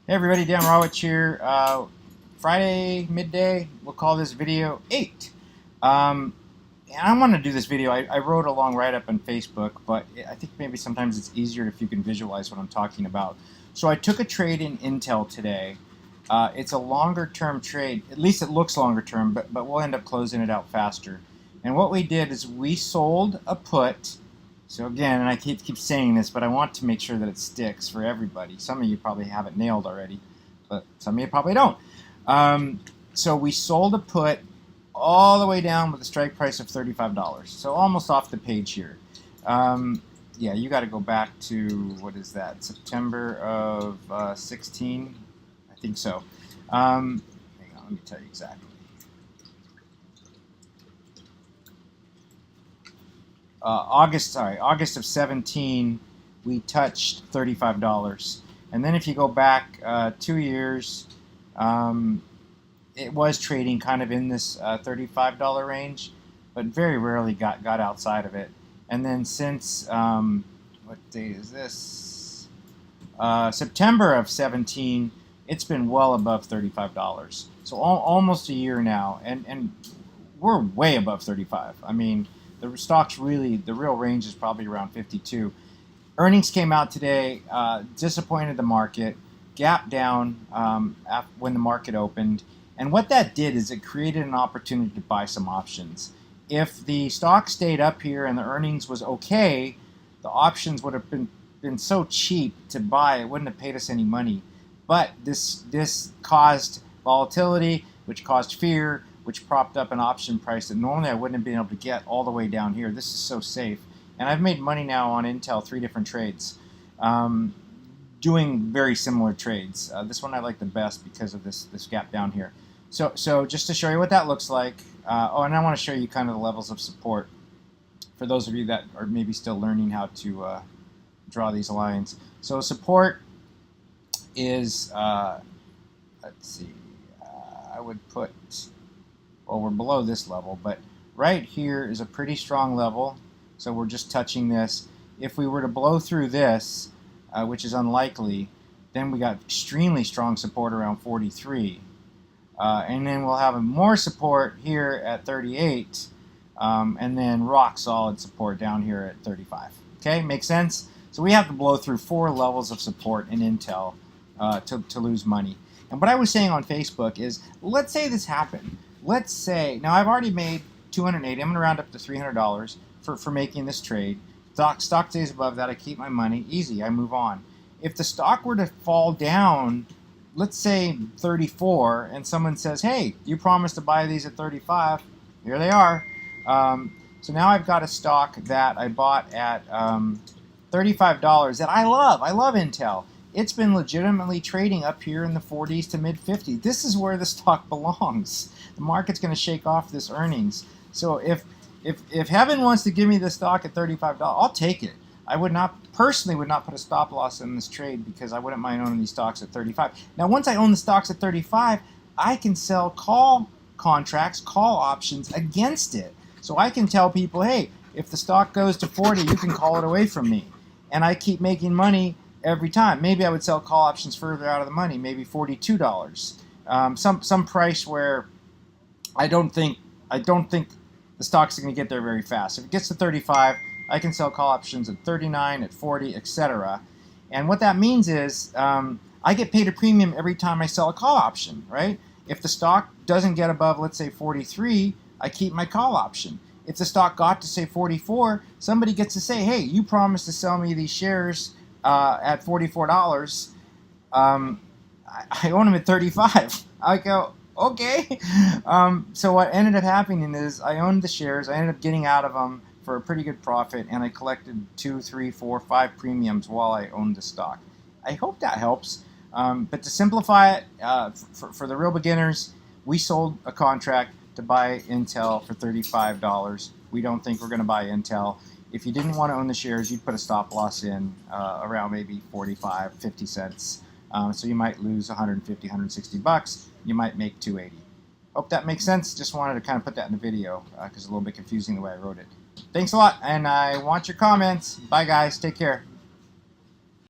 Hey everybody, Dan Rawitz here. Friday midday, we'll call this video 8. And I want to do this video. I wrote a long write-up on Facebook, but I think maybe sometimes it's easier if you can visualize what I'm talking about. So I took a trade in Intel today. It's a longer-term trade. At least it looks longer-term, but we'll end up closing it out faster. And what we did is we sold a put. So again, and I keep saying this, but I want to make sure that it sticks for everybody. Some of you probably have it nailed already, but some of you probably don't. So we sold a put all the way down with a strike price of $35. So almost off the page here. Yeah, you got to go back to, what is that, September of 16? I think so. Hang on, let me tell you exactly. August of 17, we touched $35. And then if you go back 2 years, it was trading kind of in this $35 range, but very rarely got outside of it. And then since, what date is this? September of 17, it's been well above $35. So almost a year now, and we're way above 35. I mean, the stock's really, the real range is probably around 52. Earnings came out today, disappointed the market, gapped down when the market opened. And what that did is it created an opportunity to buy some options. If the stock stayed up here and the earnings was okay, the options would have been so cheap to buy, it wouldn't have paid us any money. But this caused volatility, which caused fear, which propped up an option price that normally I wouldn't have been able to get all the way down here. This is so safe. And I've made money now on Intel, 3 different trades, doing very similar trades. This one I like the best because of this gap down here. So just to show you what that looks like, oh, and I want to show you kind of the levels of support for those of you that are maybe still learning how to draw these lines. So support is, let's see, I would put, well, we're below this level, but right here is a pretty strong level, so we're just touching this. If we were to blow through this, which is unlikely, then we got extremely strong support around 43. And then we'll have more support here at 38, and then rock solid support down here at 35. Okay, makes sense? So we have to blow through 4 levels of support in Intel to lose money. And what I was saying on Facebook is, let's say this happened. Let's say, now I've already made $280. I'm going to round up to $300 for making this trade. Stock stays above that. I keep my money. Easy. I move on. If the stock were to fall down, let's say 34, and someone says, hey, you promised to buy these at 35. Here they are. So now I've got a stock that I bought at $35 that I love. I love Intel. It's been legitimately trading up here in the 40s to mid-50s. This is where the stock belongs. The market's going to shake off this earnings. So if heaven wants to give me the stock at $35, I'll take it. I personally would not put a stop loss in this trade because I wouldn't mind owning these stocks at 35. Now, once I own the stocks at 35, I can sell call contracts, call options against it. So I can tell people, hey, if the stock goes to 40, you can call it away from me. And I keep making money every time. Maybe I would sell call options further out of the money, maybe $42. Some price where I don't think the stock's going to get there very fast. If it gets to 35, I can sell call options at 39, at 40, etc. And what that means is I get paid a premium every time I sell a call option, right? If the stock doesn't get above, let's say, 43, I keep my call option. If the stock got to, say, 44, somebody gets to say, hey, you promised to sell me these shares at $44. I own them at 35. I go, okay. So what ended up happening is I owned the shares. I ended up getting out of them for a pretty good profit, and I collected 2, 3, 4, 5 premiums while I owned the stock. I hope that helps. But to simplify it, for the real beginners, we sold a contract to buy Intel for $35. We don't think we're going to buy Intel. If you didn't want to own the shares, you'd put a stop loss in around maybe 45, 50 cents. So you might lose 150, 160 bucks. You might make 280. Hope that makes sense. Just wanted to kind of put that in the video because it's a little bit confusing the way I wrote it. Thanks a lot, and I want your comments. Bye, guys. Take care.